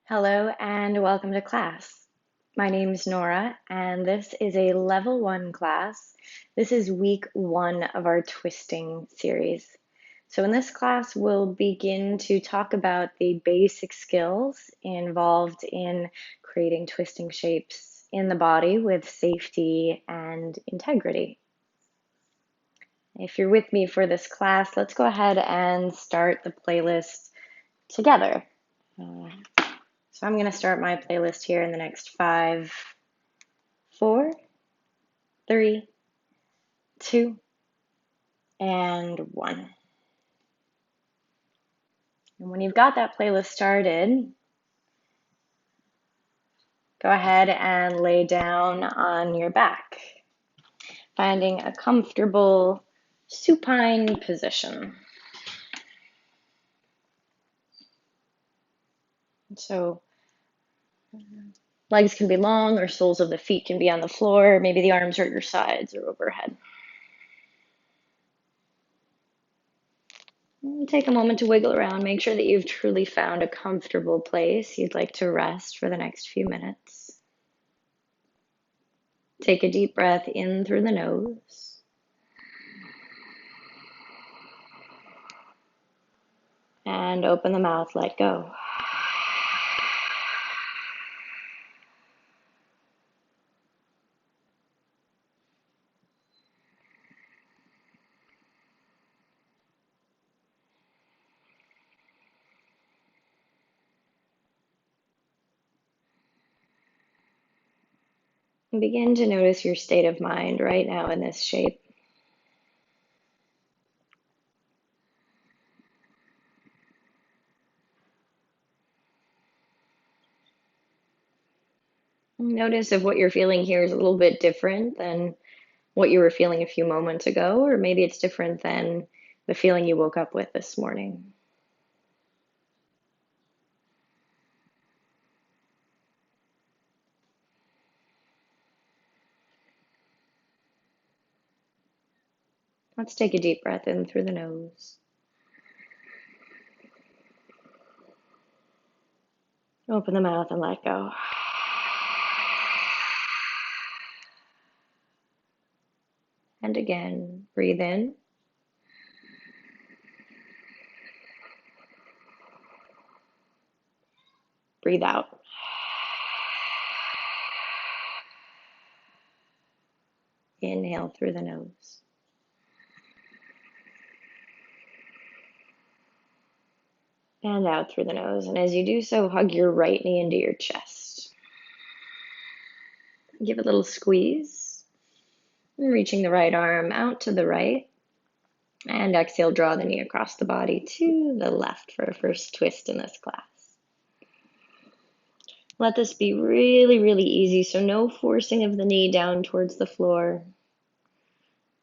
Hello and welcome to class. My name is Nora and this is a level 1 class. This is week 1 of our twisting series. So in this class we'll begin to talk about the basic skills involved in creating twisting shapes in the body with safety and integrity. If you're with me for this class, let's go ahead and start the playlist together. So I'm going to start my playlist here in the next 5, 4, 3, 2, and 1. And when you've got that playlist started, go ahead and lay down on your back, finding a comfortable supine position. So legs can be long or soles of the feet can be on the floor. Maybe the arms are at your sides or overhead. Take a moment to wiggle around. Make sure that you've truly found a comfortable place you'd like to rest for the next few minutes. Take a deep breath in through the nose. And open the mouth, let go. And begin to notice your state of mind right now in this shape. Notice if what you're feeling here is a little bit different than what you were feeling a few moments ago, or maybe it's different than the feeling you woke up with this morning. Let's take a deep breath in through the nose. Open the mouth and let go. And again, breathe in. Breathe out. Inhale through the nose. And out through the nose. And as you do so, hug your right knee into your chest. Give a little squeeze. And reaching the right arm out to the right. And exhale, draw the knee across the body to the left for a first twist in this class. Let this be really, really easy. So no forcing of the knee down towards the floor.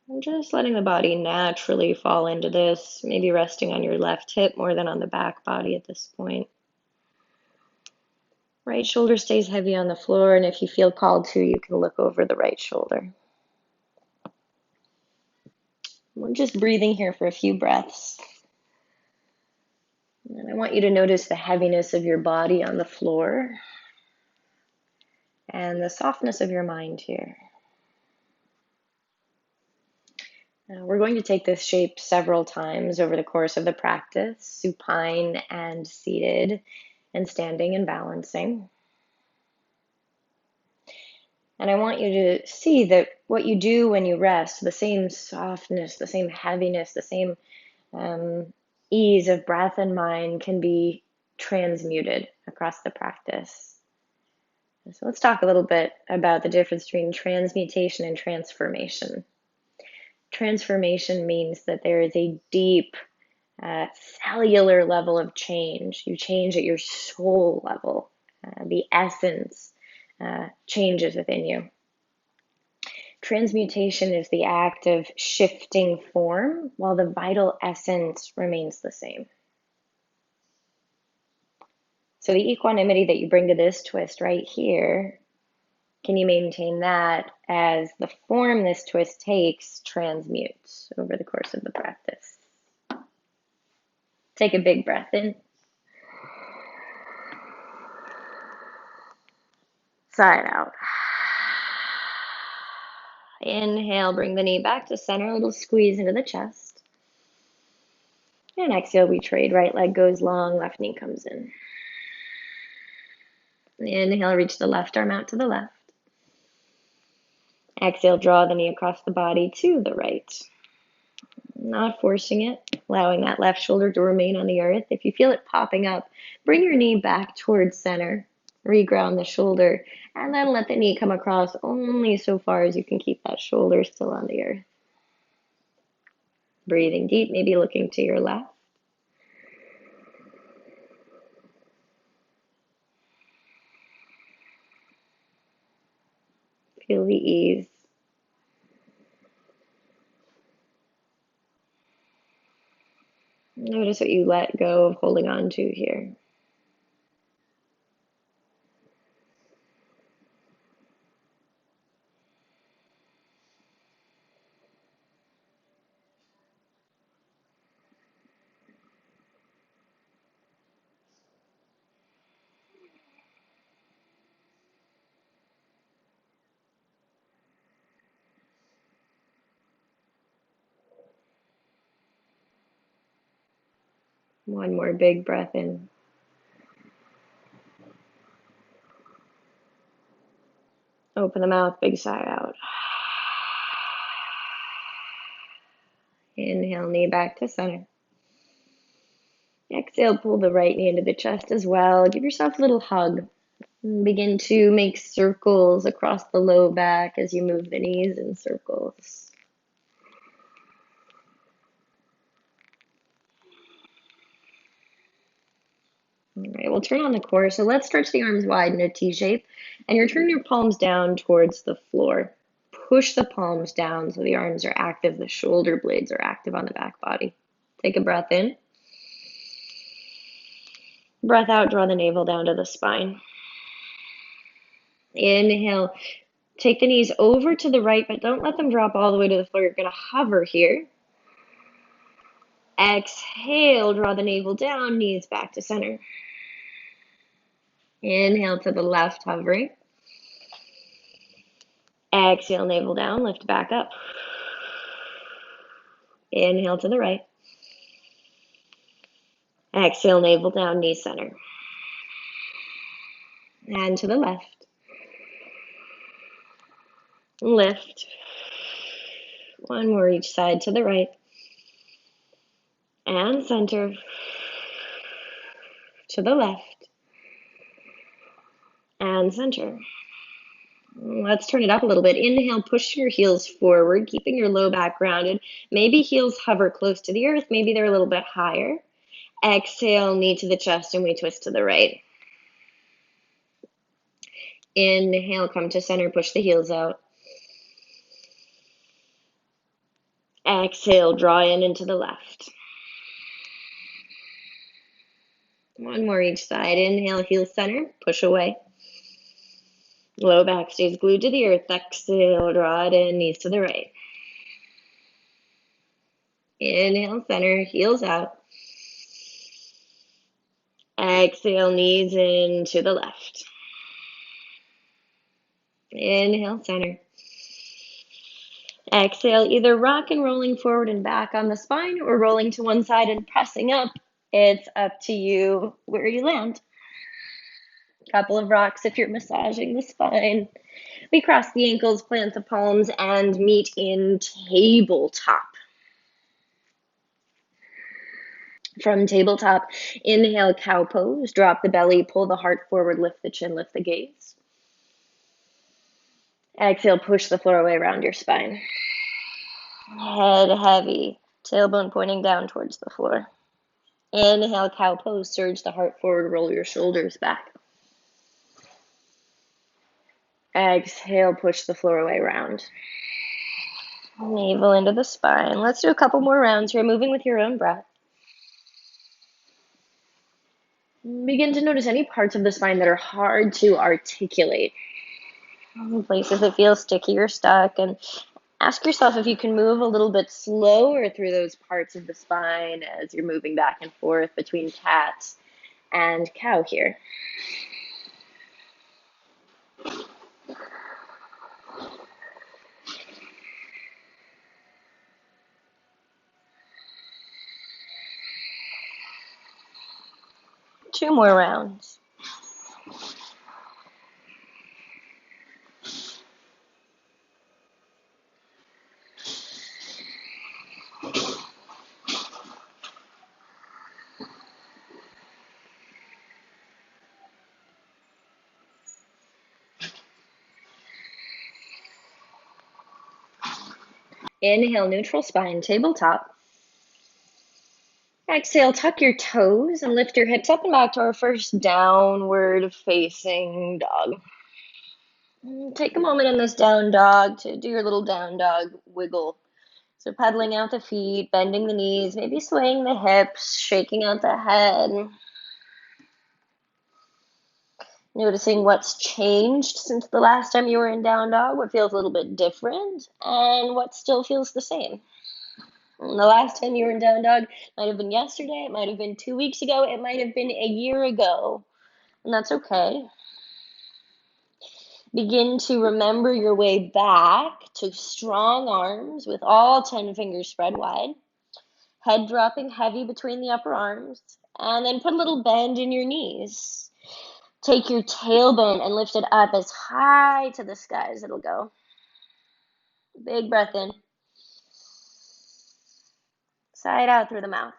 And just letting the body naturally fall into this, maybe resting on your left hip more than on the back body at this point. Right shoulder stays heavy on the floor, and if you feel called to, you can look over the right shoulder. We're just breathing here for a few breaths. And I want you to notice the heaviness of your body on the floor and the softness of your mind here. We're going to take this shape several times over the course of the practice, supine and seated and standing and balancing. And I want you to see that what you do when you rest, the same softness, the same heaviness, the same ease of breath and mind can be transmuted across the practice. So let's talk a little bit about the difference between transmutation and transformation. Transformation means that there is a deep cellular level of change. You change at your soul level. The essence changes within you. Transmutation is the act of shifting form while the vital essence remains the same. So the equanimity that you bring to this twist right here, can you maintain that as the form this twist takes transmutes over the course of the practice? Take a big breath in. Side out. Inhale, bring the knee back to center, a little squeeze into the chest. And exhale, we trade. Right leg goes long, left knee comes in. Inhale, reach the left arm out to the left. Exhale, draw the knee across the body to the right. Not forcing it, allowing that left shoulder to remain on the earth. If you feel it popping up, bring your knee back towards center. Reground the shoulder, and then let the knee come across only so far as you can keep that shoulder still on the earth. Breathing deep, maybe looking to your left. Feel the ease. Notice what you let go of holding on to here. One more big breath in. Open the mouth, big sigh out. Inhale, knee back to center. Exhale, pull the right knee into the chest as well. Give yourself a little hug. And begin to make circles across the low back as you move the knees in circles. All right, we'll turn on the core. So let's stretch the arms wide in a T shape, and you're turning your palms down towards the floor. Push the palms down so the arms are active, the shoulder blades are active on the back body. Take a breath in. Breath out, draw the navel down to the spine. Inhale, take the knees over to the right, but don't let them drop all the way to the floor. You're going to hover here. Exhale, draw the navel down, knees back to center. Inhale to the left, hovering. Exhale, navel down, lift back up. Inhale to the right. Exhale, navel down, knee center. And to the left. Lift. One more each side to the right. And center. To the left. And center. Let's turn it up a little bit. Inhale, push your heels forward, keeping your low back grounded. Maybe heels hover close to the earth. Maybe they're a little bit higher. Exhale, knee to the chest, and we twist to the right. Inhale, come to center, push the heels out. Exhale, draw in into the left. One more each side. Inhale, heel center, push away. Low back stays glued to the earth. Exhale, draw it in, knees to the right. Inhale, center, heels out. Exhale, knees in to the left. Inhale, center. Exhale, either rock and rolling forward and back on the spine or rolling to one side and pressing up. It's up to you where you land. Couple of rocks if you're massaging the spine. We cross the ankles, plant the palms, and meet in tabletop. From tabletop, inhale, cow pose. Drop the belly, pull the heart forward, lift the chin, lift the gaze. Exhale, push the floor away around your spine. Head heavy, tailbone pointing down towards the floor. Inhale, cow pose. Surge the heart forward, roll your shoulders back. Exhale, push the floor away round. Navel into the spine. Let's do a couple more rounds here, moving with your own breath. Begin to notice any parts of the spine that are hard to articulate. Places that feel sticky or stuck, and ask yourself if you can move a little bit slower through those parts of the spine as you're moving back and forth between cat and cow here. 2 more rounds. Inhale, neutral spine, tabletop. Exhale, tuck your toes and lift your hips up and back to our first downward facing dog. Take a moment in this down dog to do your little down dog wiggle. So pedaling out the feet, bending the knees, maybe swaying the hips, shaking out the head. Noticing what's changed since the last time you were in down dog, what feels a little bit different, and what still feels the same. And the last time you were in down dog might have been yesterday, it might have been 2 weeks ago, it might have been a year ago, and that's okay. Begin to remember your way back to strong arms with all 10 fingers spread wide, head dropping heavy between the upper arms, and then put a little bend in your knees. Take your tailbone and lift it up as high to the sky as it'll go. Big breath in. Sigh it out through the mouth.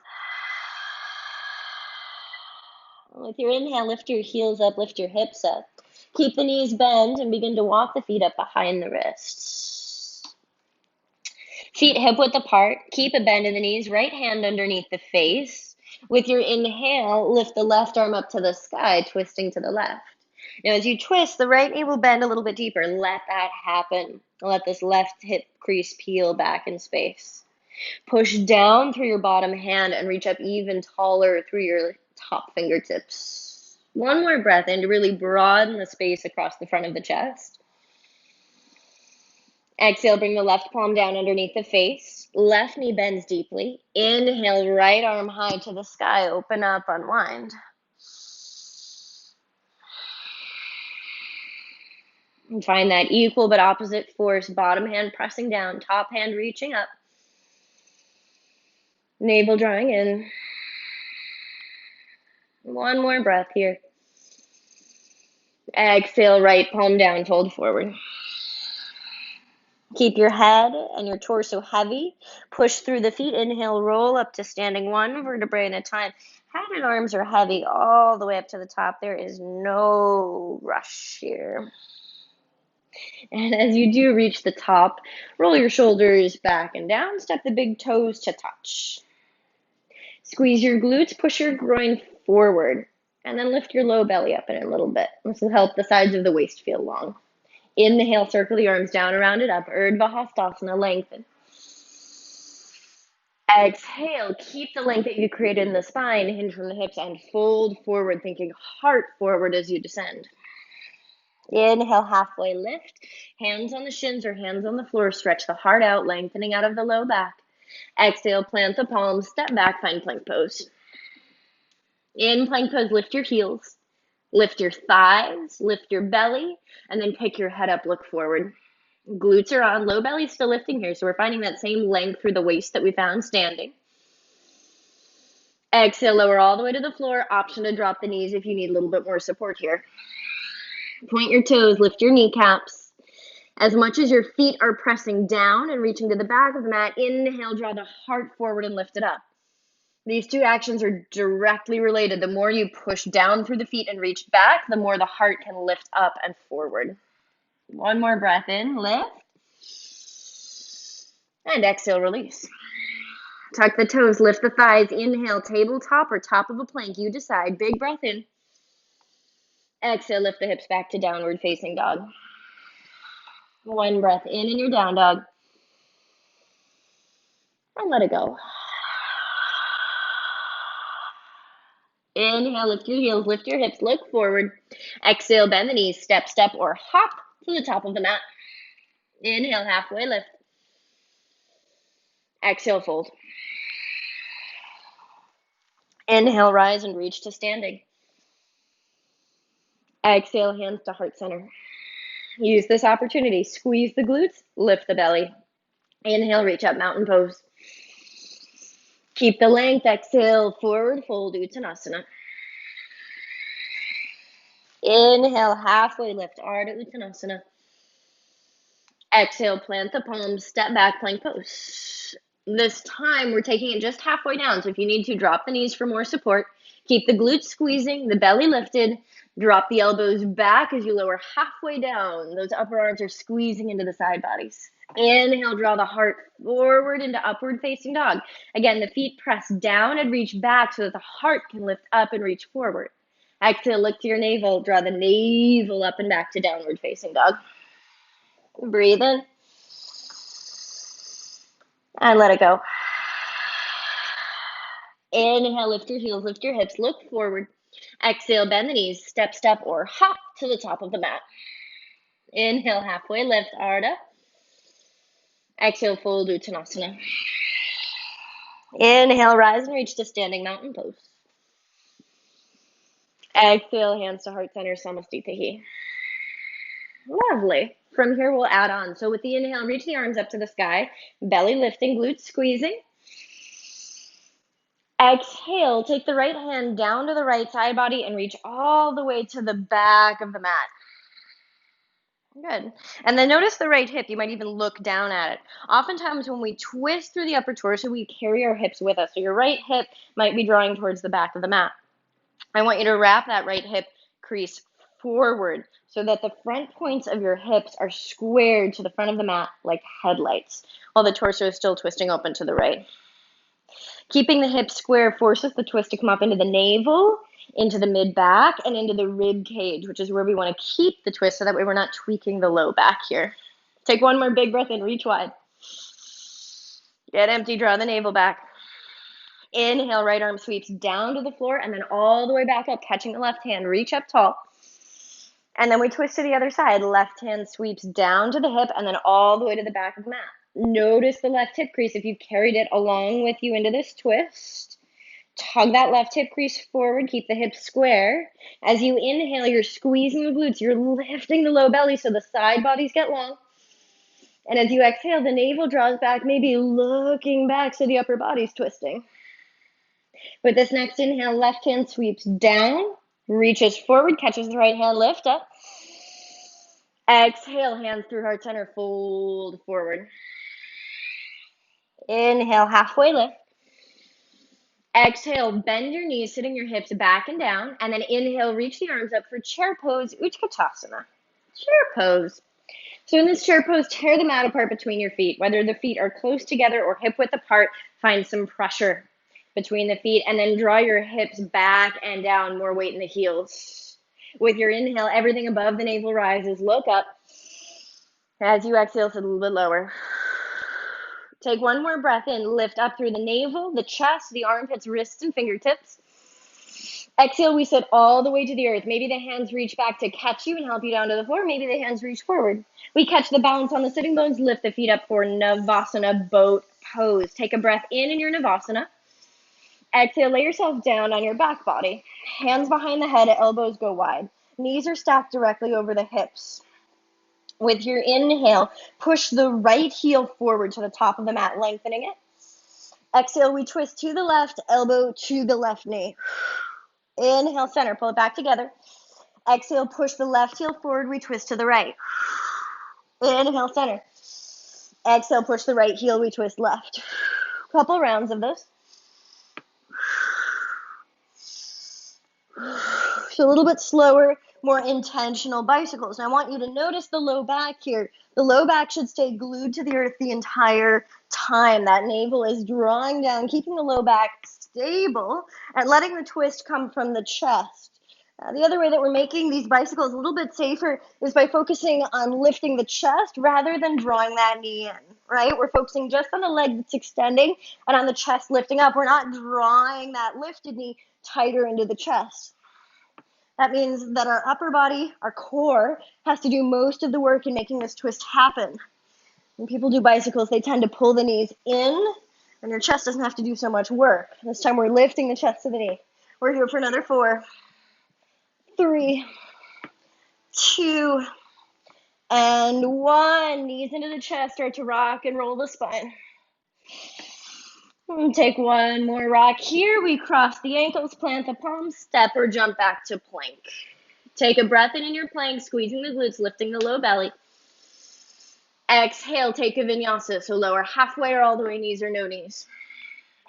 With your inhale, lift your heels up, lift your hips up. Keep the knees bent and begin to walk the feet up behind the wrists. Feet hip width apart. Keep a bend in the knees. Right hand underneath the face. With your inhale, lift the left arm up to the sky, twisting to the left. Now, as you twist, the right knee will bend a little bit deeper. Let that happen. Let this left hip crease peel back in space. Push down through your bottom hand and reach up even taller through your top fingertips. One more breath in to really broaden the space across the front of the chest. Exhale, bring the left palm down underneath the face. Left knee bends deeply. Inhale, right arm high to the sky. Open up, unwind. And find that equal but opposite force. Bottom hand pressing down, top hand reaching up. Navel drawing in. One more breath here. Exhale, right palm down, fold forward. Keep your head and your torso heavy. Push through the feet. Inhale, roll up to standing, one vertebrae at a time. Head and arms are heavy all the way up to the top. There is no rush here. And as you do reach the top, roll your shoulders back and down. Step the big toes to touch. Squeeze your glutes, push your groin forward, and then lift your low belly up in a little bit. This will help the sides of the waist feel long. Inhale, circle the arms down around it up. Urdhva Hastasana, lengthen. Exhale, keep the length that you created in the spine, hinge from the hips, and fold forward, thinking heart forward as you descend. Inhale, halfway lift. Hands on the shins or hands on the floor. Stretch the heart out, lengthening out of the low back. Exhale, plant the palms, step back, find plank pose. In plank pose, lift your heels, lift your thighs, lift your belly, and then pick your head up, look forward. Glutes are on, low belly still lifting here, so we're finding that same length through the waist that we found standing. Exhale, lower all the way to the floor. Option to drop the knees if you need a little bit more support here. Point your toes, lift your kneecaps. As much as your feet are pressing down and reaching to the back of the mat, inhale, draw the heart forward and lift it up. These two actions are directly related. The more you push down through the feet and reach back, the more the heart can lift up and forward. One more breath in, lift. And exhale, release. Tuck the toes, lift the thighs. Inhale, tabletop or top of a plank. You decide. Big breath in. Exhale, lift the hips back to downward facing dog. One breath in your down dog. And let it go. Inhale, lift your heels, lift your hips, look forward. Exhale, bend the knees, step, step, or hop to the top of the mat. Inhale, halfway lift. Exhale, fold. Inhale, rise and reach to standing. Exhale, hands to heart center. Use this opportunity. Squeeze the glutes, lift the belly. Inhale, reach up, mountain pose. Keep the length. Exhale, forward fold, Uttanasana. Inhale, halfway lift, Ardha Uttanasana. Exhale, plant the palms, step back, plank pose. This time, we're taking it just halfway down. So if you need to, drop the knees for more support. Keep the glutes squeezing, the belly lifted. Drop the elbows back as you lower halfway down. Those upper arms are squeezing into the side bodies. Inhale, draw the heart forward into upward facing dog. Again, the feet press down and reach back so that the heart can lift up and reach forward. Exhale, look to your navel. Draw the navel up and back to downward facing dog. Breathe in. And let it go. Inhale, lift your heels, lift your hips, look forward. Exhale, bend the knees, step, step, or hop to the top of the mat. Inhale, halfway lift, Ardha. Exhale, fold Uttanasana. Inhale, rise and reach to standing mountain pose. Exhale, hands to heart center, Samastitihi. Lovely. From here, we'll add on. So with the inhale, reach the arms up to the sky, belly lifting, glutes squeezing. Exhale, take the right hand down to the right side body and reach all the way to the back of the mat. Good. And then notice the right hip. You might even look down at it. Oftentimes when we twist through the upper torso, we carry our hips with us. So your right hip might be drawing towards the back of the mat. I want you to wrap that right hip crease forward so that the front points of your hips are squared to the front of the mat like headlights, while the torso is still twisting open to the right. Keeping the hips square forces the twist to come up into the navel, into the mid-back, and into the rib cage, which is where we want to keep the twist so that way we're not tweaking the low back here. Take one more big breath in, reach wide. Get empty, draw the navel back. Inhale, right arm sweeps down to the floor and then all the way back up, catching the left hand, reach up tall. And then we twist to the other side. Left hand sweeps down to the hip and then all the way to the back of the mat. Notice the left hip crease if you carried it along with you into this twist. Tug that left hip crease forward. Keep the hips square. As you inhale, you're squeezing the glutes. You're lifting the low belly so the side bodies get long. And as you exhale, the navel draws back, maybe looking back so the upper body's twisting. With this next inhale, left hand sweeps down, reaches forward, catches the right hand, lift up. Exhale, hands through heart center, fold forward. Inhale, halfway lift. Exhale, bend your knees, sitting your hips back and down. And then inhale, reach the arms up for chair pose, Utkatasana. Chair pose. So in this chair pose, tear the mat apart between your feet. Whether the feet are close together or hip width apart, find some pressure between the feet. And then draw your hips back and down, more weight in the heels. With your inhale, everything above the navel rises. Look up. As you exhale, sit a little bit lower. Take one more breath in. Lift up through the navel, the chest, the armpits, wrists, and fingertips. Exhale, we sit all the way to the earth. Maybe the hands reach back to catch you and help you down to the floor. Maybe the hands reach forward. We catch the balance on the sitting bones. Lift the feet up for Navasana, boat pose. Take a breath in your Navasana. Exhale, lay yourself down on your back body. Hands behind the head, elbows go wide. Knees are stacked directly over the hips. With your inhale, push the right heel forward to the top of the mat, lengthening it. Exhale, we twist to the left, elbow to the left knee. Inhale, center, pull it back together. Exhale, push the left heel forward, we twist to the right. Inhale, center. Exhale, push the right heel, we twist left. Couple rounds of this. So a little bit slower, more intentional bicycles. And I want you to notice the low back here. The low back should stay glued to the earth the entire time. That navel is drawing down, keeping the low back stable and letting the twist come from the chest. The other way that we're making these bicycles a little bit safer is by focusing on lifting the chest rather than drawing that knee in, right? We're focusing just on the leg that's extending and on the chest lifting up. We're not drawing that lifted knee tighter into the chest. That means that our upper body, our core, has to do most of the work in making this twist happen. When people do bicycles, they tend to pull the knees in, and your chest doesn't have to do so much work. This time we're lifting the chest to the knee. We're here for another 4, 3, 2, and 1. Knees into the chest, start to rock and roll the spine. Take one more rock here. We cross the ankles, plant the palms, step or jump back to plank. Take a breath in your plank, squeezing the glutes, lifting the low belly. Exhale, take a vinyasa, so lower halfway or all the way, knees or no knees.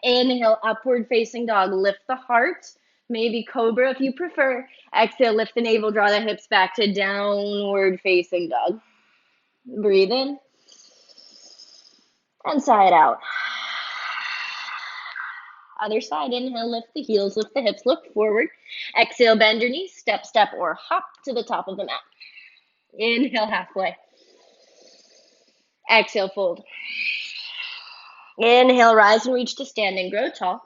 Inhale, upward facing dog, lift the heart, maybe cobra if you prefer. Exhale, lift the navel, draw the hips back to downward facing dog. Breathe in and sigh it out. Other side, inhale, lift the heels, lift the hips, look forward. Exhale, bend your knees, step, step, or hop to the top of the mat. Inhale, halfway. Exhale, fold. Inhale, rise and reach to standing, grow tall.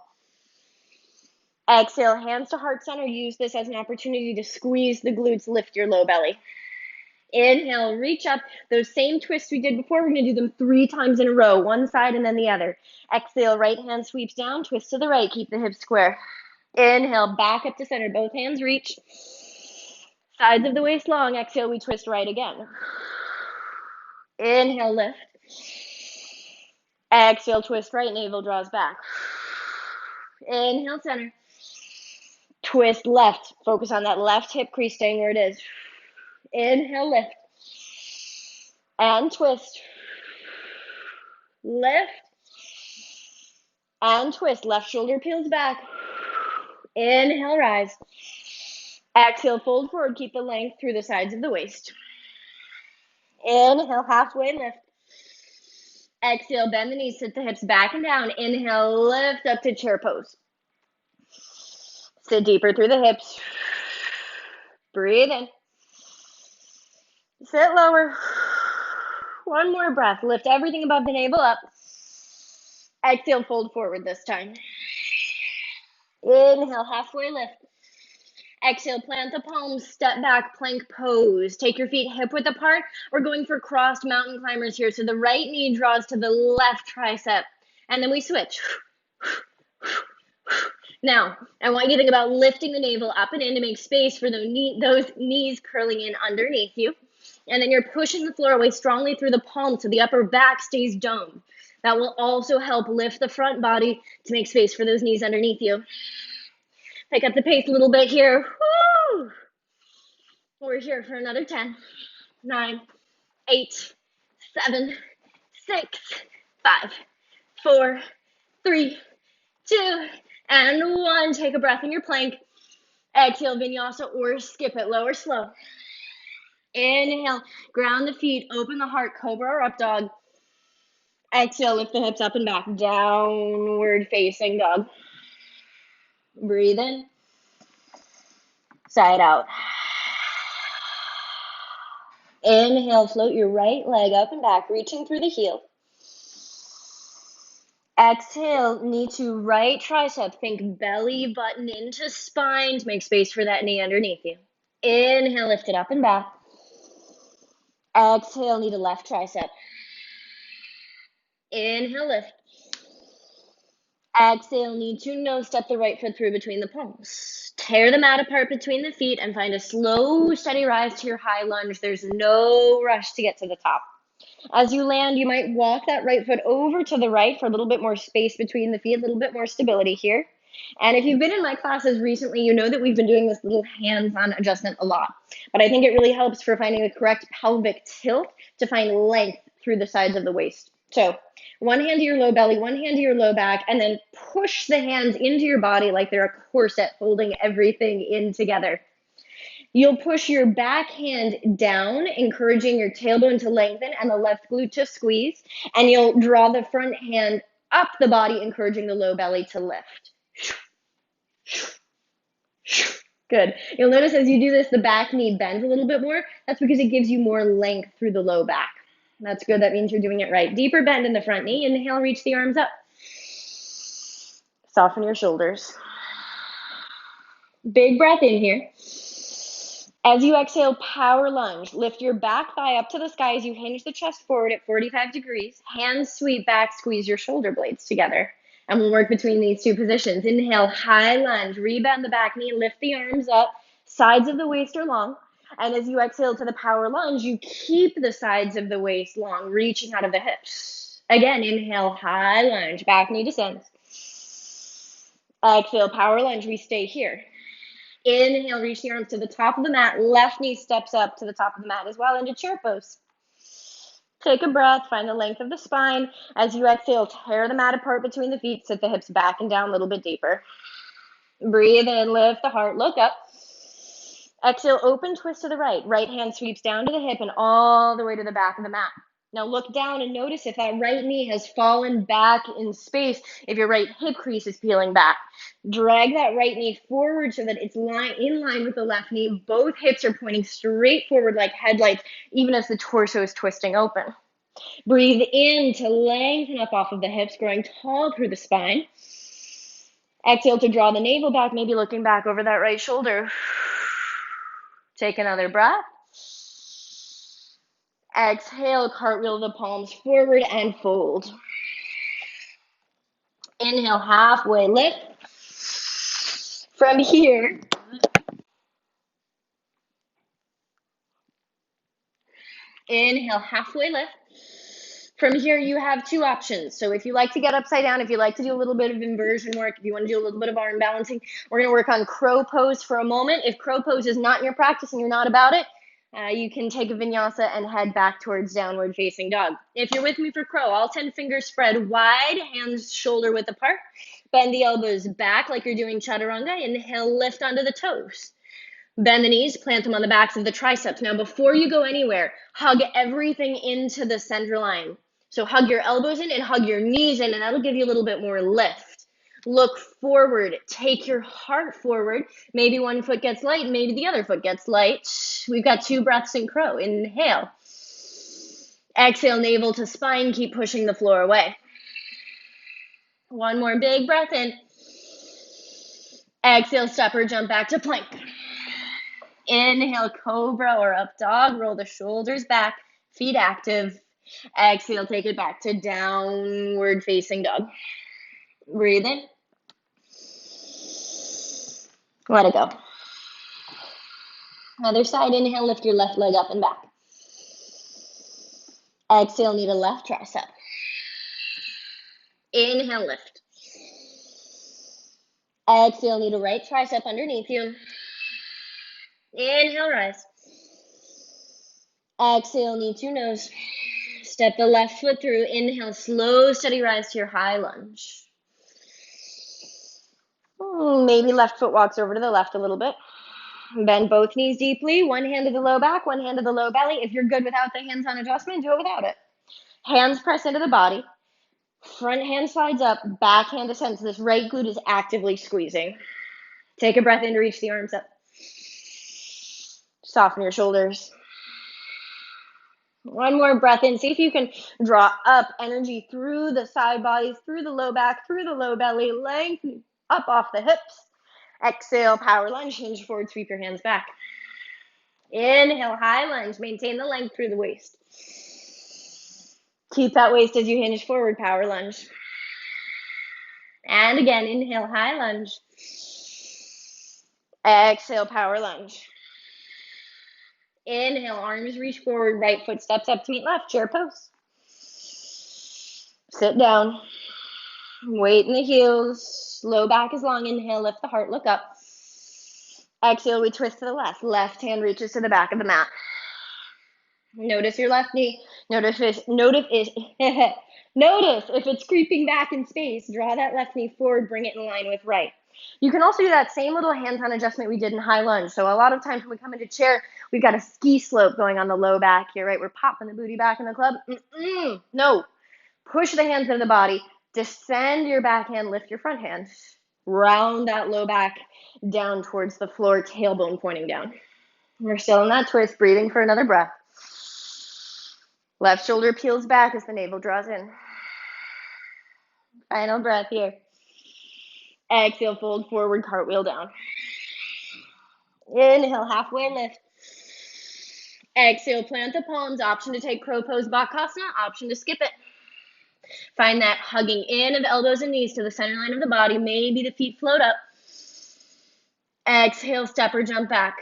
Exhale, hands to heart center. Use this as an opportunity to squeeze the glutes, lift your low belly. Inhale, reach up. Those same twists we did before, we're going to do them 3 times in a row, one side and then the other. Exhale, right hand sweeps down, twist to the right, keep the hips square. Inhale, back up to center, both hands reach. Sides of the waist long. Exhale, we twist right again. Inhale, lift. Exhale, twist right, navel draws back. Inhale, center. Twist left. Focus on that left hip crease, staying where it is. Inhale, lift. And twist. Lift. And twist. Left shoulder peels back. Inhale, rise. Exhale, fold forward. Keep the length through the sides of the waist. Inhale, halfway lift. Exhale, bend the knees, sit the hips back and down. Inhale, lift up to chair pose. Sit deeper through the hips. Breathe in. Sit lower. One more breath. Lift everything above the navel up. Exhale, fold forward this time. Inhale, halfway lift. Exhale, plant the palms, step back, plank pose. Take your feet hip width apart. We're going for crossed mountain climbers here. So the right knee draws to the left tricep. And then we switch. Now, I want you to think about lifting the navel up and in to make space for those knees curling in underneath you. And then you're pushing the floor away strongly through the palm so the upper back stays domed. That will also help lift the front body to make space for those knees underneath you. Pick up the pace a little bit here. Woo! We're here for another 10, 9, 8, 7, 6, 5, 4, 3, 2, and 1. Take a breath in your plank. Exhale, vinyasa or skip it, low or slow. Inhale, ground the feet, open the heart, cobra or up dog. Exhale, lift the hips up and back, downward facing dog. Breathe in, sigh it out. Inhale, float your right leg up and back, reaching through the heel. Exhale, knee to right tricep. Think belly button into spine to make space for that knee underneath you. Inhale, lift it up and back. Exhale, knee to left tricep. Inhale, lift. Exhale, knee to nose, step the right foot through between the palms. Tear the mat apart between the feet and find a slow, steady rise to your high lunge. There's no rush to get to the top. As you land, you might walk that right foot over to the right for a little bit more space between the feet, a little bit more stability here. And if you've been in my classes recently, you know that we've been doing this little hands-on adjustment a lot. But I think it really helps for finding the correct pelvic tilt to find length through the sides of the waist. So one hand to your low belly, one hand to your low back, and then push the hands into your body like they're a corset holding everything in together. You'll push your back hand down, encouraging your tailbone to lengthen and the left glute to squeeze. And you'll draw the front hand up the body, encouraging the low belly to lift. Good. You'll notice as you do this, the back knee bends a little bit more. That's because it gives you more length through the low back. That's good. That means you're doing it right. Deeper bend in the front knee. Inhale, reach the arms up. Soften your shoulders. Big breath in here. As you exhale, power lunge. Lift your back thigh up to the sky as you hinge the chest forward at 45 degrees. Hands sweep back, squeeze your shoulder blades together. And we'll work between these two positions. Inhale, high lunge. Rebend the back knee, lift the arms up. Sides of the waist are long. And as you exhale to the power lunge, you keep the sides of the waist long, reaching out of the hips. Again, inhale, high lunge. Back knee descends. Exhale, power lunge. We stay here. Inhale, reach the arms to the top of the mat. Left knee steps up to the top of the mat as well into chair pose. Take a breath, find the length of the spine. As you exhale, tear the mat apart between the feet, sit the hips back and down a little bit deeper. Breathe in, lift the heart, look up. Exhale, open twist to the right. Right hand sweeps down to the hip and all the way to the back of the mat. Now look down and notice if that right knee has fallen back in space, if your right hip crease is peeling back. Drag that right knee forward so that it's in line with the left knee. Both hips are pointing straight forward like headlights, even as the torso is twisting open. Breathe in to lengthen up off of the hips, growing tall through the spine. Exhale to draw the navel back, maybe looking back over that right shoulder. Take another breath. Exhale, cartwheel the palms forward and fold. Inhale, halfway lift. From here, inhale, halfway lift. From here, you have two options. So if you like to get upside down, if you like to do a little bit of inversion work, if you want to do a little bit of arm balancing, we're going to work on crow pose for a moment. If crow pose is not in your practice and you're not about it, you can take a vinyasa and head back towards downward facing dog. If you're with me for crow, all 10 fingers spread wide, hands shoulder width apart. Bend the elbows back like you're doing chaturanga. Inhale, lift onto the toes. Bend the knees, plant them on the backs of the triceps. Now, before you go anywhere, hug everything into the center line. So hug your elbows in and hug your knees in, and that'll give you a little bit more lift. Look forward. Take your heart forward. Maybe one foot gets light, maybe the other foot gets light. We've got 2 breaths in crow. Inhale. Exhale, navel to spine. Keep pushing the floor away. One more big breath in. Exhale, step or jump back to plank. Inhale, cobra or up dog. Roll the shoulders back, feet active. Exhale, take it back to downward facing dog. Breathe in. Let it go. Other side, inhale, lift your left leg up and back. Exhale, knee to left tricep. Inhale, lift. Exhale, knee to right tricep underneath you. Inhale, rise. Exhale, knee to nose. Step the left foot through. Inhale, slow, steady rise to your high lunge. Maybe left foot walks over to the left a little bit. Bend both knees deeply. One hand to the low back, one hand to the low belly. If you're good without the hands-on adjustment, do it without it. Hands press into the body. Front hand slides up, back hand descends. This right glute is actively squeezing. Take a breath in to reach the arms up. Soften your shoulders. One more breath in. See if you can draw up energy through the side bodies, through the low back, through the low belly, lengthen up off the hips. Exhale, power lunge, hinge forward, sweep your hands back. Inhale, high lunge, maintain the length through the waist. Keep that waist as you hinge forward, power lunge. And again, inhale, high lunge. Exhale, power lunge. Inhale, arms reach forward, right foot steps up to meet left, chair pose. Sit down. Weight in the heels. Low back is long. Inhale, lift the heart, look up. Exhale, we twist to the left. Left hand reaches to the back of the mat. Notice your left knee. Notice if it's creeping back in space. Draw that left knee forward, bring it in line with right. You can also do that same little hands-on adjustment we did in high lunge. So a lot of times when we come into chair, we've got a ski slope going on the low back here, right? We're popping the booty back in the club. No. Push the hands into the body. Descend your back hand, lift your front hand. Round that low back down towards the floor, tailbone pointing down. We're still in that twist, breathing for another breath. Left shoulder peels back as the navel draws in. Final breath here. Exhale, fold forward, cartwheel down. Inhale, halfway lift. Exhale, plant the palms. Option to take crow pose, bakasana. Option to skip it. Find that hugging in of elbows and knees to the center line of the body. Maybe the feet float up. Exhale, step or jump back.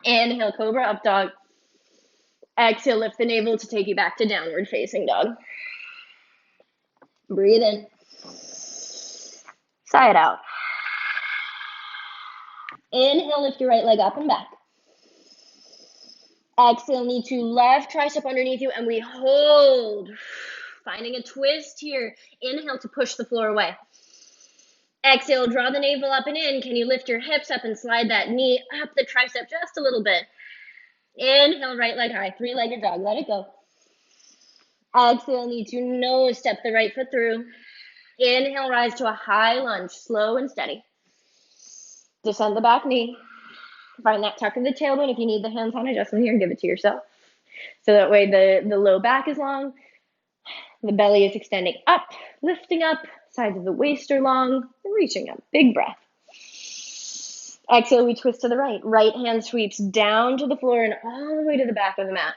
Inhale, cobra, up dog. Exhale, lift the navel to take you back to downward facing dog. Breathe in. Sigh it out. Inhale, lift your right leg up and back. Exhale, knee to left, tricep underneath you, and we hold. Finding a twist here. Inhale to push the floor away. Exhale, draw the navel up and in. Can you lift your hips up and slide that knee up the tricep just a little bit? Inhale, right leg high, three-legged dog, let it go. Exhale, knee to nose, step the right foot through. Inhale, rise to a high lunge, slow and steady. Descend the back knee. Find that tuck of the tailbone. If you need the hands-on adjustment here, give it to yourself. So that way the low back is long, the belly is extending up, lifting up, sides of the waist are long, reaching up. Big breath. Exhale, we twist to the right. Right hand sweeps down to the floor and all the way to the back of the mat.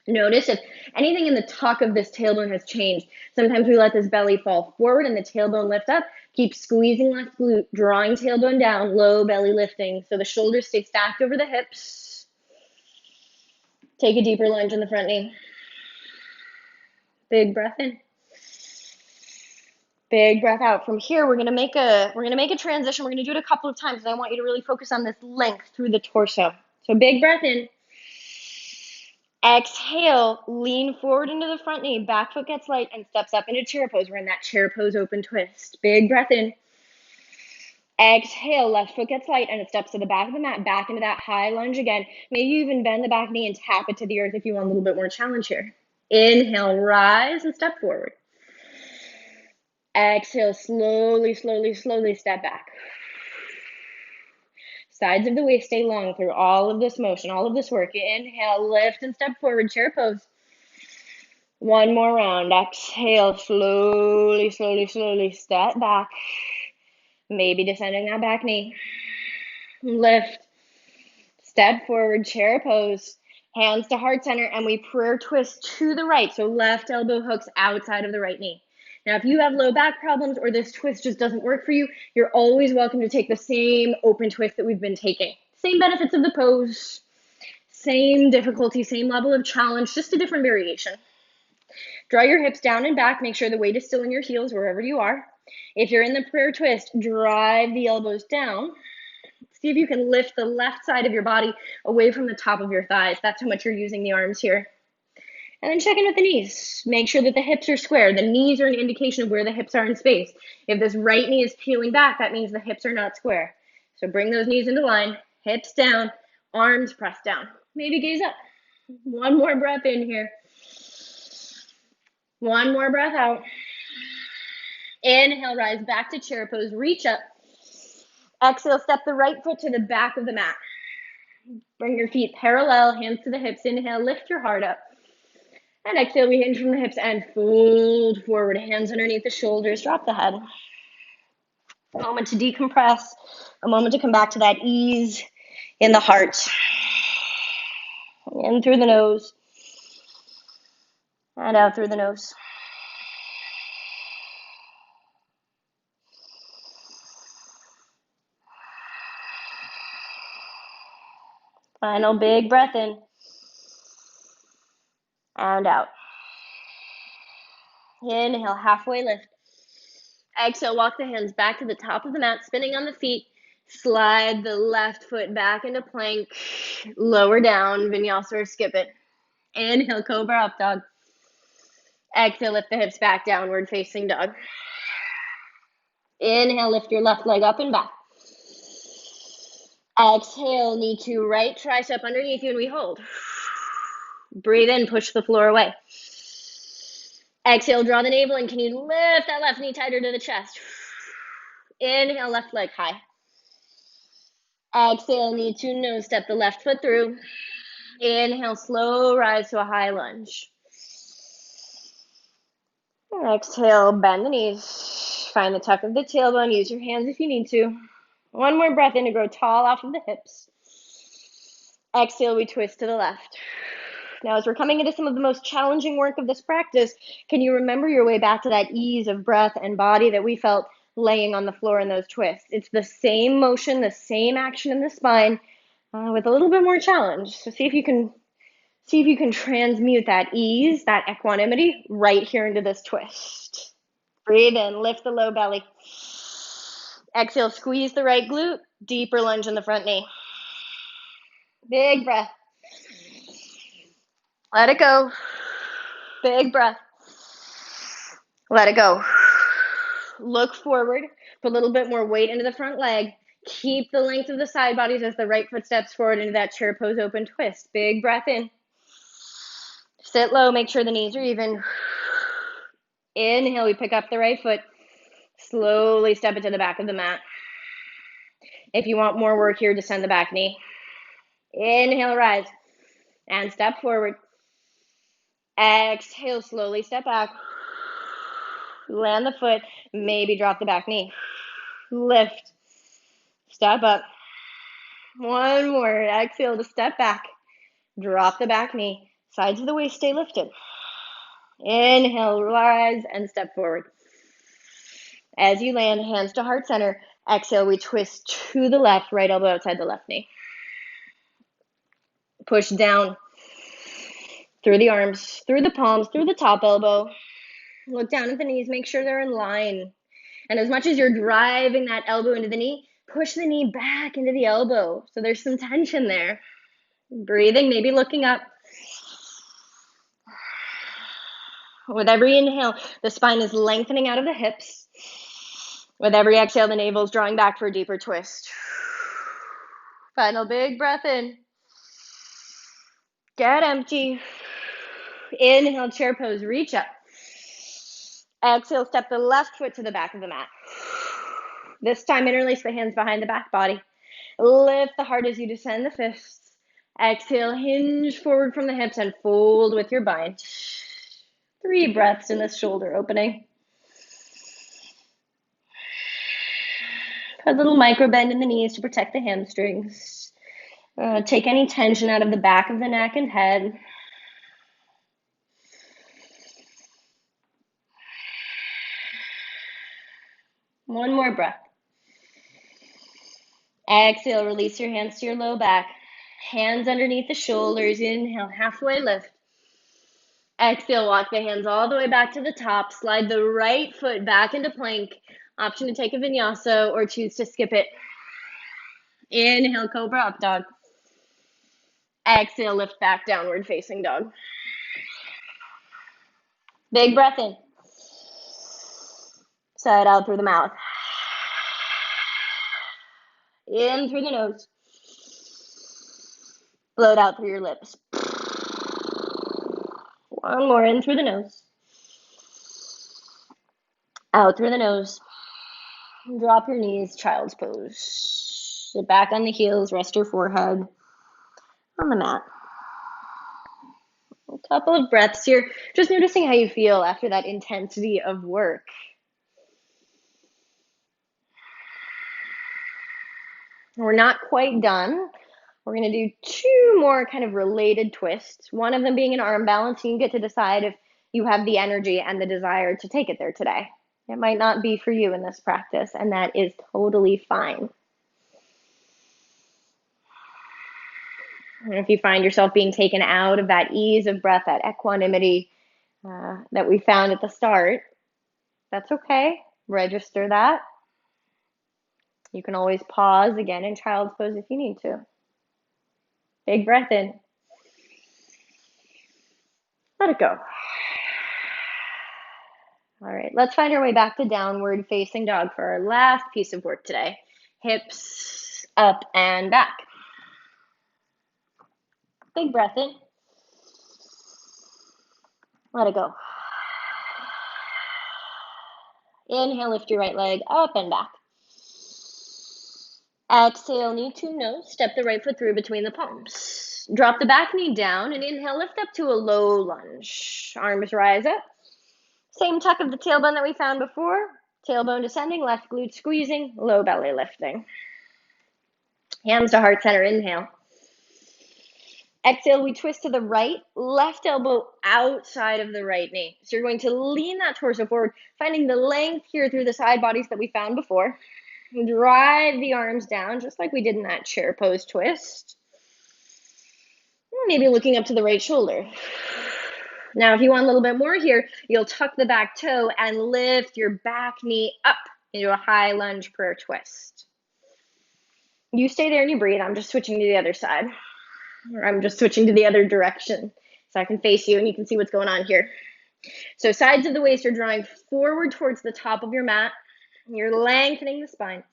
Notice if anything in the tuck of this tailbone has changed. Sometimes we let this belly fall forward and the tailbone lift up. Keep squeezing left glute, drawing tailbone down, low belly lifting. So the shoulders stay stacked over the hips. Take a deeper lunge in the front knee. Big breath in. Big breath out. From here, we're gonna make a transition. We're gonna do it a couple of times, and I want you to really focus on this length through the torso. So big breath in. Exhale, lean forward into the front knee. Back foot gets light and steps up into chair pose. We're in that chair pose open twist. Big breath in. Exhale, left foot gets light and it steps to the back of the mat, back into that high lunge again. Maybe you even bend the back knee and tap it to the earth if you want a little bit more challenge here. Inhale, rise and step forward. Exhale, slowly, slowly, slowly step back. Sides of the waist stay long through all of this motion, all of this work. Inhale, lift and step forward, chair pose. One more round. Exhale, slowly, slowly, slowly step back. Maybe descending that back knee. Lift, step forward, chair pose. Hands to heart center, and we prayer twist to the right. So left elbow hooks outside of the right knee. Now, if you have low back problems or this twist just doesn't work for you, you're always welcome to take the same open twist that we've been taking. Same benefits of the pose, same difficulty, same level of challenge, just a different variation. Draw your hips down and back. Make sure the weight is still in your heels wherever you are. If you're in the prayer twist, drive the elbows down. See if you can lift the left side of your body away from the top of your thighs. That's how much you're using the arms here. And then check in with the knees. Make sure that the hips are square. The knees are an indication of where the hips are in space. If this right knee is peeling back, that means the hips are not square. So bring those knees into line, hips down, arms pressed down. Maybe gaze up. One more breath in here. One more breath out. Inhale, rise back to chair pose, reach up. Exhale, step the right foot to the back of the mat. Bring your feet parallel, hands to the hips. Inhale, lift your heart up. And exhale, we hinge from the hips and fold forward. Hands underneath the shoulders, drop the head. A moment to decompress, a moment to come back to that ease in the heart. In through the nose, and out through the nose. Final big breath in, and out. Inhale, halfway lift. Exhale, walk the hands back to the top of the mat, spinning on the feet. Slide the left foot back into plank. Lower down, vinyasa or skip it. Inhale, cobra up dog. Exhale, lift the hips back, downward facing dog. Inhale, lift your left leg up and back. Exhale, knee to right tricep underneath you, and we hold. Breathe in, push the floor away. Exhale, draw the navel in. Can you lift that left knee tighter to the chest? Inhale, left leg high. Exhale, knee to nose, step the left foot through. Inhale, slow rise to a high lunge. Exhale, bend the knees. Find the tuck of the tailbone. Use your hands if you need to. One more breath in to grow tall off of the hips. Exhale, we twist to the left. Now, as we're coming into some of the most challenging work of this practice, can you remember your way back to that ease of breath and body that we felt laying on the floor in those twists? It's the same motion, the same action in the spine, with a little bit more challenge. So see if you can transmute that ease, that equanimity, right here into this twist. Breathe in, lift the low belly. Exhale, squeeze the right glute, deeper lunge in the front knee. Big breath. Let it go. Big breath. Let it go. Look forward. Put a little bit more weight into the front leg. Keep the length of the side bodies as the right foot steps forward into that chair pose open twist. Big breath in. Sit low. Make sure the knees are even. Inhale, we pick up the right foot. Slowly step it to the back of the mat. If you want more work here, descend the back knee. Inhale, rise. And step forward. Exhale, slowly step back. Land the foot. Maybe drop the back knee. Lift. Step up. One more. Exhale to step back. Drop the back knee. Sides of the waist stay lifted. Inhale, rise, and step forward. As you land, hands to heart center. Exhale, we twist to the left, right elbow outside the left knee. Push down through the arms, through the palms, through the top elbow. Look down at the knees. Make sure they're in line. And as much as you're driving that elbow into the knee, push the knee back into the elbow. So there's some tension there. Breathing, maybe looking up. With every inhale, the spine is lengthening out of the hips. With every exhale, the navel is drawing back for a deeper twist. Final big breath in. Get empty. Inhale, chair pose, reach up. Exhale, step the left foot to the back of the mat. This time, interlace the hands behind the back body. Lift the heart as you descend the fists. Exhale, hinge forward from the hips and fold with your bind. 3 breaths in this shoulder opening. A little micro bend in the knees to protect the hamstrings. Take any tension out of the back of the neck and head. One more breath. Exhale, release your hands to your low back. Hands underneath the shoulders. Inhale, halfway lift. Exhale, walk the hands all the way back to the top. Slide the right foot back into plank. Option to take a vinyasa or choose to skip it. Inhale, cobra up dog. Exhale, lift back, downward facing dog. Big breath in. Sigh out through the mouth. In through the nose. Blow it out through your lips. One more, in through the nose. Out through the nose. Drop your knees, child's pose. Sit back on the heels, rest your forehead on the mat. A couple of breaths here, just noticing how you feel after that intensity of work. We're not quite done. We're going to do 2 more kind of related twists, one of them being an arm balance. You get to decide if you have the energy and the desire to take it there today. It might not be for you in this practice, and that is totally fine. And if you find yourself being taken out of that ease of breath, that equanimity that we found at the start, that's okay. Register that. You can always pause again in child's pose if you need to. Big breath in. Let it go. All right, let's find our way back to downward facing dog for our last piece of work today. Hips up and back. Big breath in. Let it go. Inhale, lift your right leg up and back. Exhale, knee to nose. Step the right foot through between the palms. Drop the back knee down and inhale, lift up to a low lunge. Arms rise up. Same tuck of the tailbone that we found before. Tailbone descending, left glute squeezing, low belly lifting. Hands to heart center, inhale. Exhale, we twist to the right, left elbow outside of the right knee. So you're going to lean that torso forward, finding the length here through the side bodies that we found before. Drive the arms down, just like we did in that chair pose twist. Maybe looking up to the right shoulder. Now, if you want a little bit more here, you'll tuck the back toe and lift your back knee up into a high lunge prayer twist. You stay there and you breathe. I'm just switching to the other side, or I'm just switching to the other direction so I can face you and you can see what's going on here. So sides of the waist are drawing forward towards the top of your mat. You're lengthening the spine.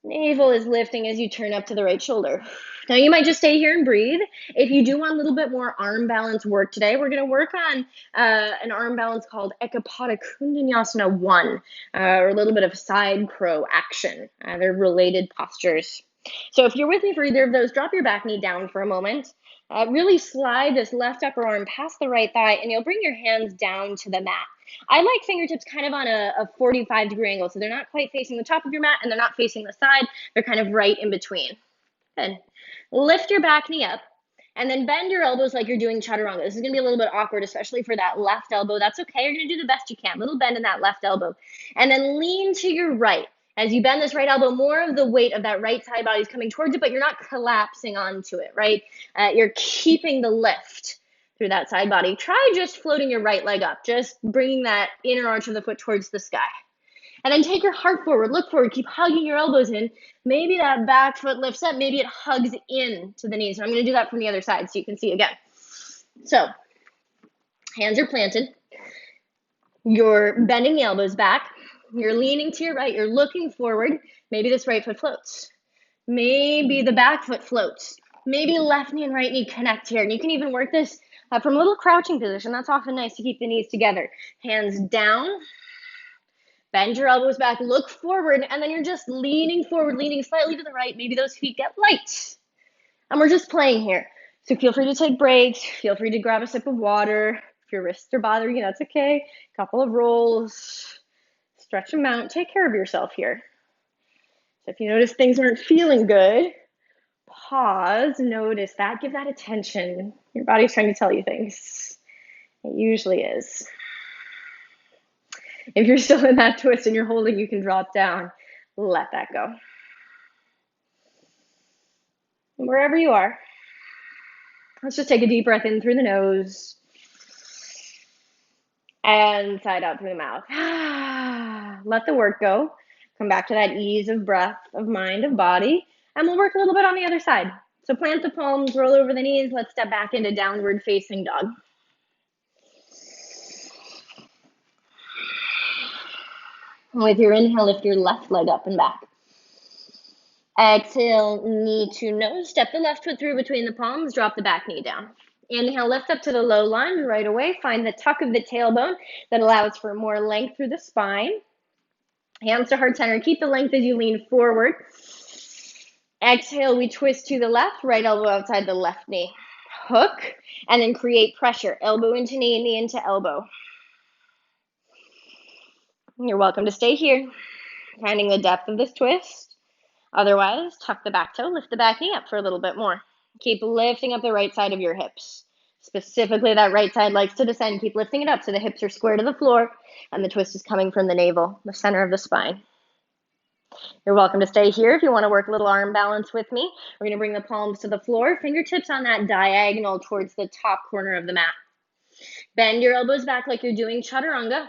Navel is lifting as you turn up to the right shoulder. Now you might just stay here and breathe. If you do want a little bit more arm balance work today, we're going to work on an arm balance called Ekapada Kundanyasana 1, or a little bit of side crow action. They're related postures. So if you're with me for either of those, drop your back knee down for a moment. Really slide this left upper arm past the right thigh, and you'll bring your hands down to the mat. I like fingertips kind of on a 45-degree angle, so they're not quite facing the top of your mat and they're not facing the side. They're kind of right in between. Good. Lift your back knee up and then bend your elbows like you're doing chaturanga. This is going to be a little bit awkward, especially for that left elbow. That's okay. You're going to do the best you can. Little bend in that left elbow. And then lean to your right. As you bend this right elbow, more of the weight of that right side body is coming towards it, but you're not collapsing onto it, right? You're keeping the lift through that side body. Try just floating your right leg up, just bringing that inner arch of the foot towards the sky. And then take your heart forward, look forward, keep hugging your elbows in. Maybe that back foot lifts up, maybe it hugs in to the knees. And I'm gonna do that from the other side so you can see again. So, hands are planted. You're bending the elbows back. You're leaning to your right, you're looking forward. Maybe this right foot floats. Maybe the back foot floats. Maybe left knee and right knee connect here. And you can even work this from a little crouching position. That's often nice to keep the knees together. Hands down, bend your elbows back, look forward, and then you're just leaning forward, leaning slightly to the right. Maybe those feet get light. And we're just playing here. So feel free to take breaks. Feel free to grab a sip of water. If your wrists are bothering you, that's okay. Couple of rolls. Stretch them out. Take care of yourself here. So if you notice things aren't feeling good, pause, notice that, give that attention. Your body's trying to tell you things. It usually is. If you're still in that twist and you're holding, you can drop down. Let that go. And wherever you are, let's just take a deep breath in through the nose and side out through the mouth. Let the work go. Come back to that ease of breath, of mind, of body, and we'll work a little bit on the other side. So plant the palms, roll over the knees. Let's step back into downward facing dog. With your inhale, lift your left leg up and back. Exhale, knee to nose. Step the left foot through between the palms. Drop the back knee down. Inhale, lift up to the low lunge right away. Find the tuck of the tailbone that allows for more length through the spine. Hands to heart center. Keep the length as you lean forward. Exhale, we twist to the left. Right elbow outside the left knee. Hook, and then create pressure. Elbow into knee, knee into elbow. You're welcome to stay here, finding the depth of this twist. Otherwise, tuck the back toe, lift the back knee up for a little bit more. Keep lifting up the right side of your hips. Specifically, that right side likes to descend. Keep lifting it up so the hips are square to the floor and the twist is coming from the navel, the center of the spine. You're welcome to stay here if you want to work a little arm balance with me. We're going to bring the palms to the floor, fingertips on that diagonal towards the top corner of the mat. Bend your elbows back like you're doing chaturanga.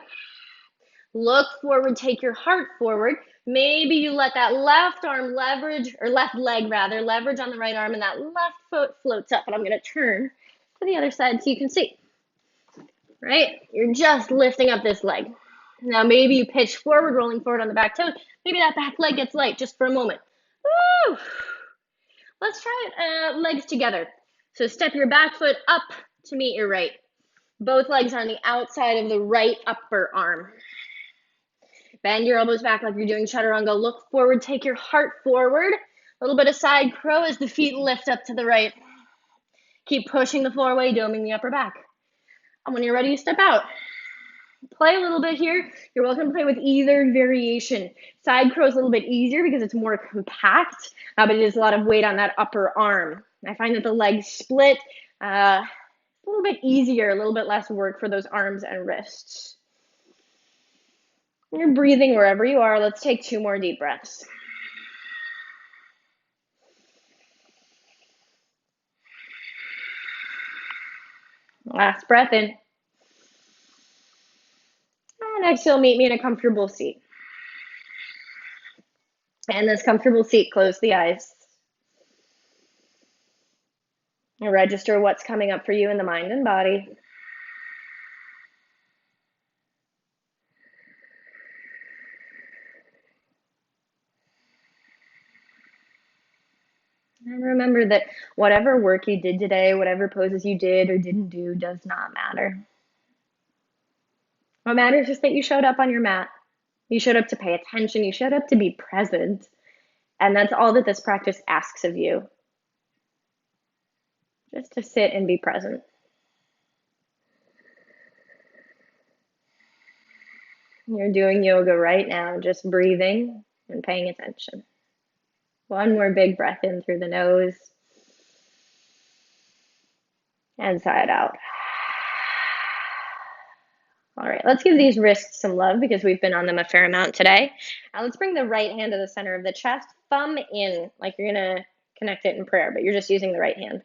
Look forward, take your heart forward. Maybe you let that left arm leverage, or left leg rather, leverage on the right arm, and that left foot floats up. And I'm going to turn to the other side so you can see. Right? You're just lifting up this leg. Now maybe you pitch forward, rolling forward on the back toes. Maybe that back leg gets light just for a moment. Woo! Let's try it, legs together. So step your back foot up to meet your right. Both legs are on the outside of the right upper arm. Bend your elbows back like you're doing chaturanga. Look forward, take your heart forward. A little bit of side crow as the feet lift up to the right. Keep pushing the floor away, doming the upper back. And when you're ready, you step out. Play a little bit here. You're welcome to play with either variation. Side crow is a little bit easier because it's more compact, but it is a lot of weight on that upper arm. I find that the legs split a little bit easier, a little bit less work for those arms and wrists. You're breathing wherever you are. Let's take 2 more deep breaths. Last breath in. And exhale, meet me in a comfortable seat. And this comfortable seat, close the eyes. And register what's coming up for you in the mind and body. And remember that whatever work you did today, whatever poses you did or didn't do, does not matter. What matters is that you showed up on your mat. You showed up to pay attention. You showed up to be present. And that's all that this practice asks of you. Just to sit and be present. You're doing yoga right now, just breathing and paying attention. One more big breath in through the nose and sigh it out. All right, let's give these wrists some love because we've been on them a fair amount today. Now let's bring the right hand to the center of the chest, thumb in, like you're gonna connect it in prayer, but you're just using the right hand.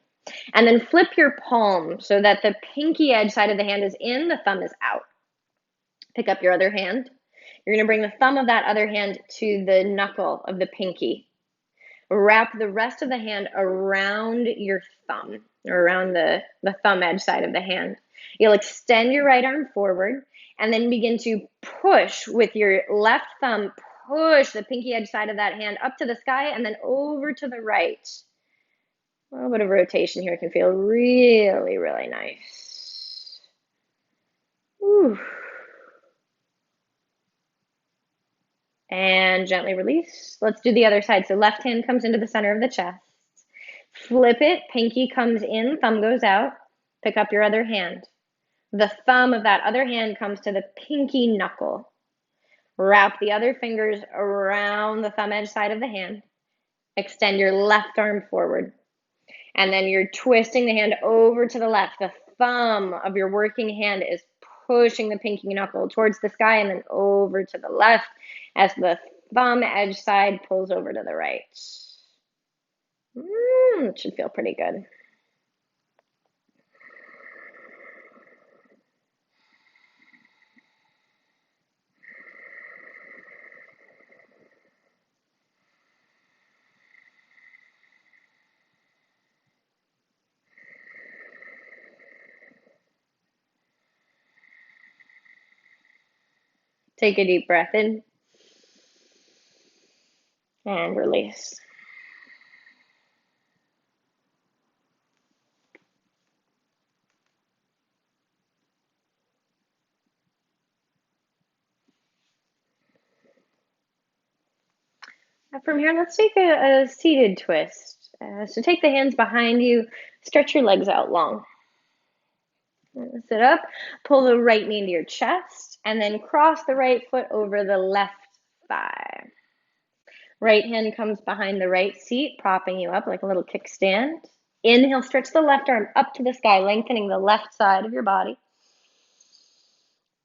And then flip your palm so that the pinky edge side of the hand is in, the thumb is out. Pick up your other hand. You're gonna bring the thumb of that other hand to the knuckle of the pinky. Wrap the rest of the hand around your thumb, or around the thumb edge side of the hand. You'll extend your right arm forward and then begin to push with your left thumb, push the pinky edge side of that hand up to the sky and then over to the right. A little bit of rotation here can feel really, really nice. Whew. And gently release. Let's do the other side. So left hand comes into the center of the chest. Flip it, pinky comes in, thumb goes out. Pick up your other hand. The thumb of that other hand comes to the pinky knuckle. Wrap the other fingers around the thumb edge side of the hand. Extend your left arm forward. And then you're twisting the hand over to the left. The thumb of your working hand is pushing the pinky knuckle towards the sky and then over to the left as the thumb edge side pulls over to the right. It should feel pretty good. Take a deep breath in and release. From here, let's take a seated twist. So take the hands behind you, stretch your legs out long. Sit up, pull the right knee into your chest, and then cross the right foot over the left thigh. Right hand comes behind the right seat, propping you up like a little kickstand. Inhale, stretch the left arm up to the sky, lengthening the left side of your body.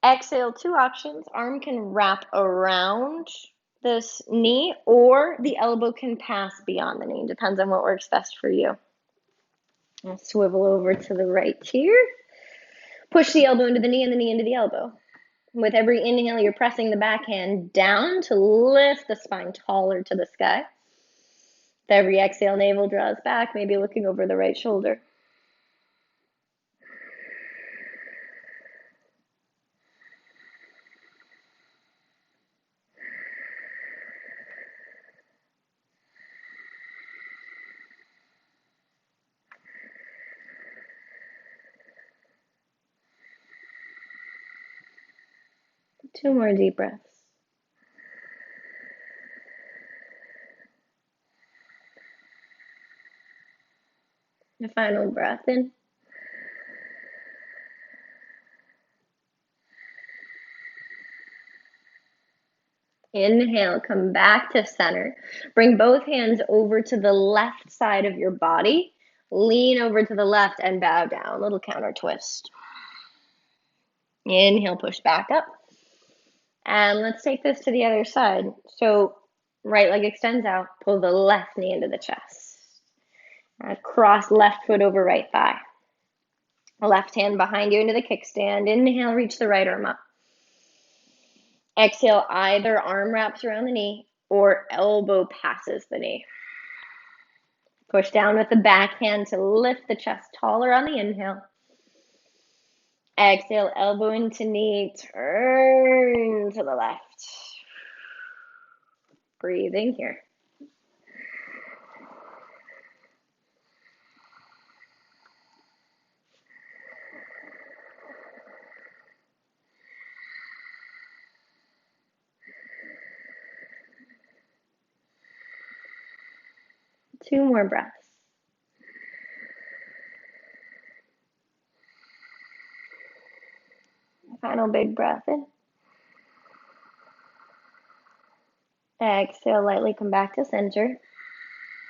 Exhale, two options. Arm can wrap around this knee or the elbow can pass beyond the knee. Depends on what works best for you. I'll swivel over to the right here. Push the elbow into the knee and the knee into the elbow. With every inhale, you're pressing the back hand down to lift the spine taller to the sky. With every exhale, navel draws back, maybe looking over the right shoulder. Two more deep breaths. The final breath in. Inhale, come back to center. Bring both hands over to the left side of your body. Lean over to the left and bow down. Little counter twist. Inhale, push back up. And let's take this to the other side. So right leg extends out. Pull the left knee into the chest. Cross left foot over right thigh. Left hand behind you into the kickstand. Inhale, reach the right arm up. Exhale, either arm wraps around the knee or elbow passes the knee. Push down with the backhand to lift the chest taller on the inhale. Exhale, elbow into knee, turn to the left. Breathing here. Two more breaths. Final big breath in. Exhale, lightly come back to center.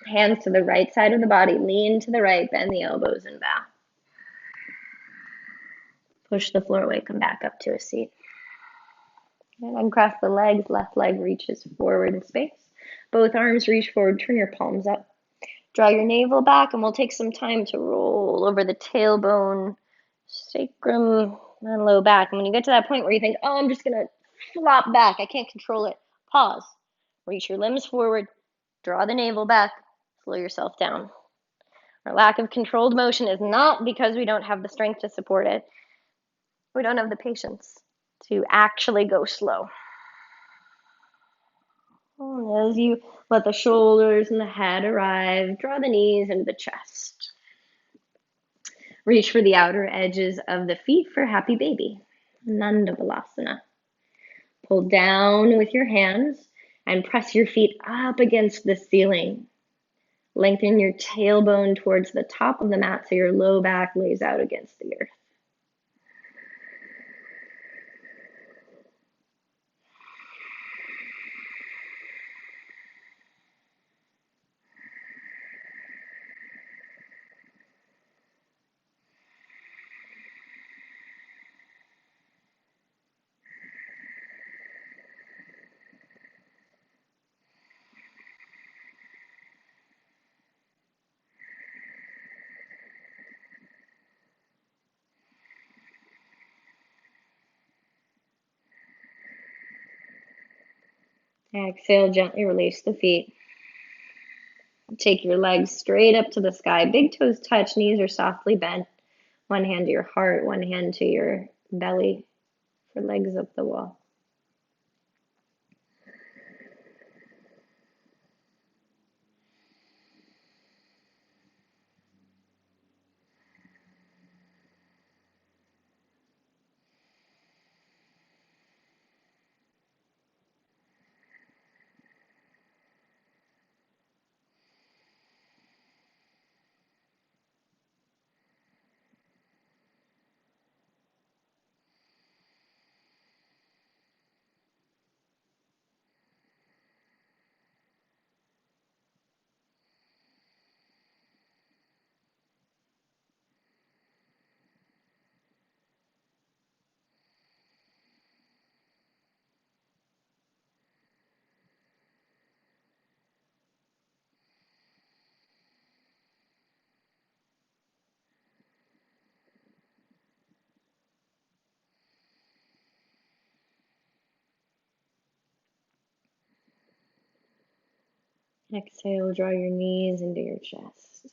Hands to the right side of the body. Lean to the right, bend the elbows and bow. Push the floor away, come back up to a seat. And uncross the legs, left leg reaches forward in space. Both arms reach forward, turn your palms up. Draw your navel back, and we'll take some time to roll over the tailbone, sacrum, and low back. And when you get to that point where you think, oh, I'm just going to flop back, I can't control it, pause. Reach your limbs forward, draw the navel back, slow yourself down. Our lack of controlled motion is not because we don't have the strength to support it. We don't have the patience to actually go slow. And as you let the shoulders and the head arrive, draw the knees into the chest. Reach for the outer edges of the feet for happy baby, Nandavalasana. Pull down with your hands and press your feet up against the ceiling. Lengthen your tailbone towards the top of the mat so your low back lays out against the earth. Exhale, gently release the feet. Take your legs straight up to the sky. Big toes touch, knees are softly bent. One hand to your heart, one hand to your belly for legs up the wall. Exhale, draw your knees into your chest.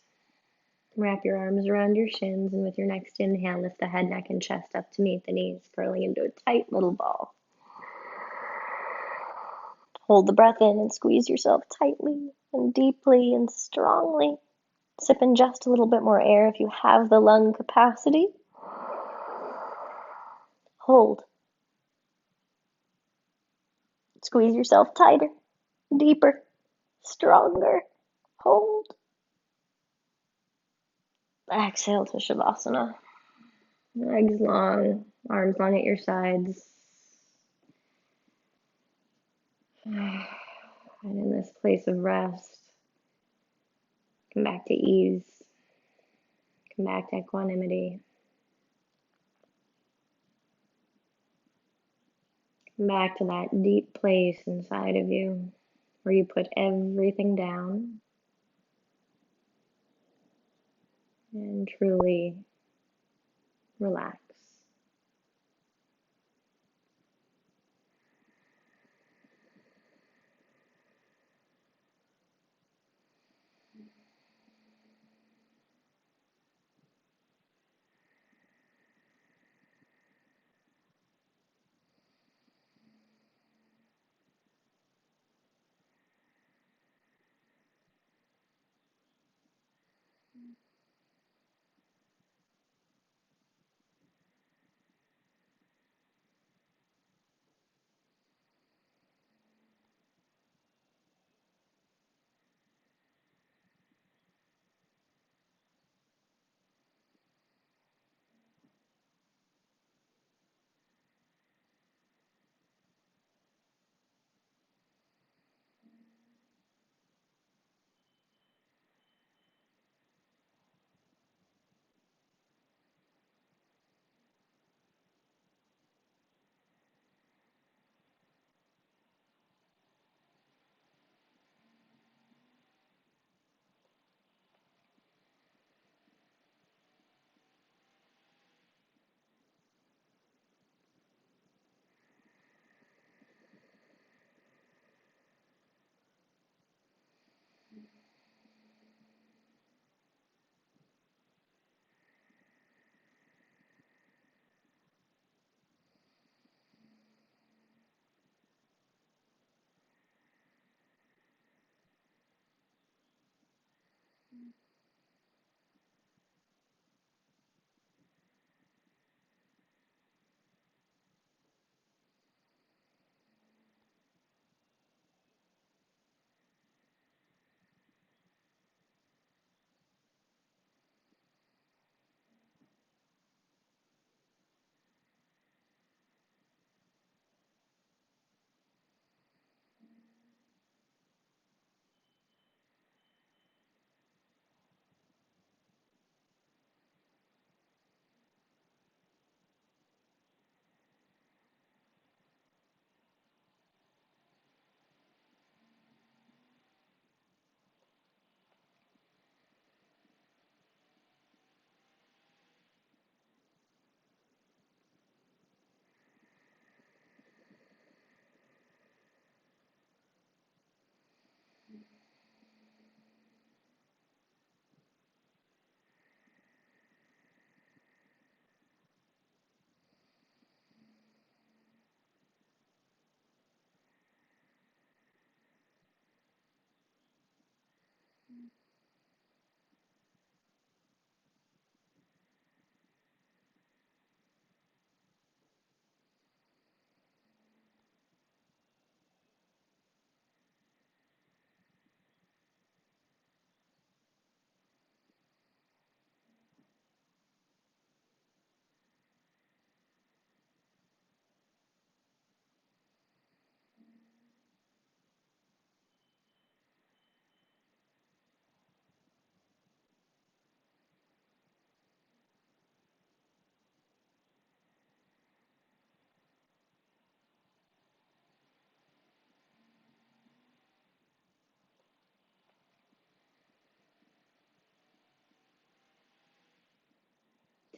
Wrap your arms around your shins, and with your next inhale, lift the head, neck, and chest up to meet the knees, curling into a tight little ball. Hold the breath in and squeeze yourself tightly and deeply and strongly. Sip in just a little bit more air if you have the lung capacity. Hold. Squeeze yourself tighter, deeper, stronger. Hold. Exhale to Shavasana. Legs long, arms long at your sides. And in this place of rest, come back to ease. Come back to equanimity. Come back to that deep place inside of you where you put everything down and truly relax.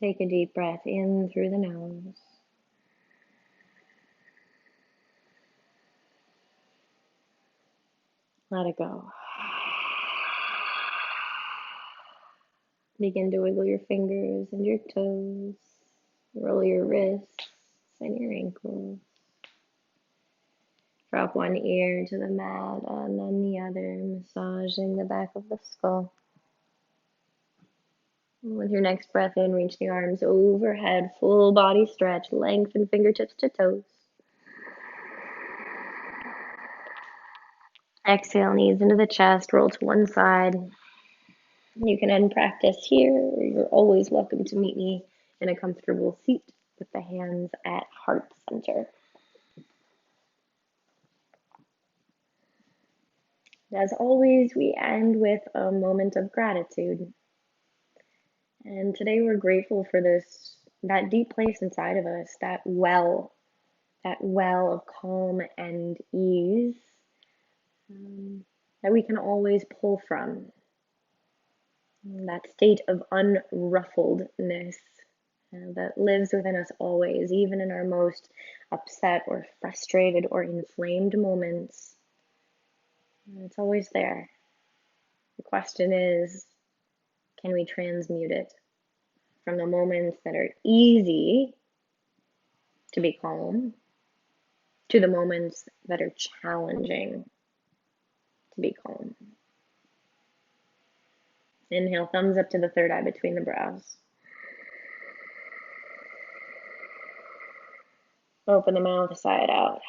Take a deep breath in through the nose. Let it go. Begin to wiggle your fingers and your toes. Roll your wrists and your ankles. Drop one ear to the mat and then the other, massaging the back of the skull. With your next breath in, reach the arms overhead, full body stretch, lengthen fingertips to toes. Exhale, knees into the chest, roll to one side. You can end practice here, or you're always welcome to meet me in a comfortable seat with the hands at heart center. As always, we end with a moment of gratitude. And today we're grateful for that deep place inside of us, that well of calm and ease that we can always pull from. That state of unruffledness that lives within us always, even in our most upset or frustrated or inflamed moments. It's always there. The question is, can we transmute it from the moments that are easy to be calm to the moments that are challenging to be calm? Inhale, thumbs up to the third eye between the brows. Open the mouth, sigh it out.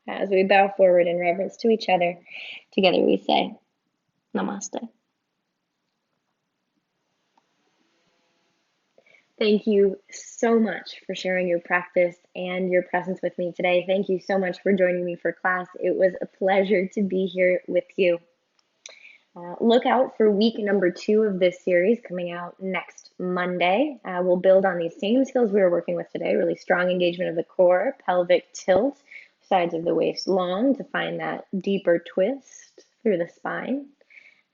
As we bow forward in reverence to each other, together we say, Namaste. Thank you so much for sharing your practice and your presence with me today. Thank you so much for joining me for class. It was a pleasure to be here with you. Look out for week number 2 of this series coming out next Monday. We'll build on these same skills we were working with today, really strong engagement of the core, pelvic tilt, sides of the waist long to find that deeper twist through the spine.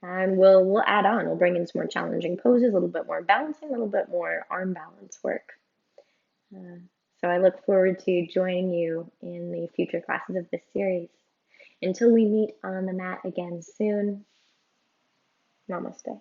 And we'll add on, we'll bring in some more challenging poses, a little bit more balancing, a little bit more arm balance work. So I look forward to joining you in the future classes of this series. Until we meet on the mat again soon, Namaste.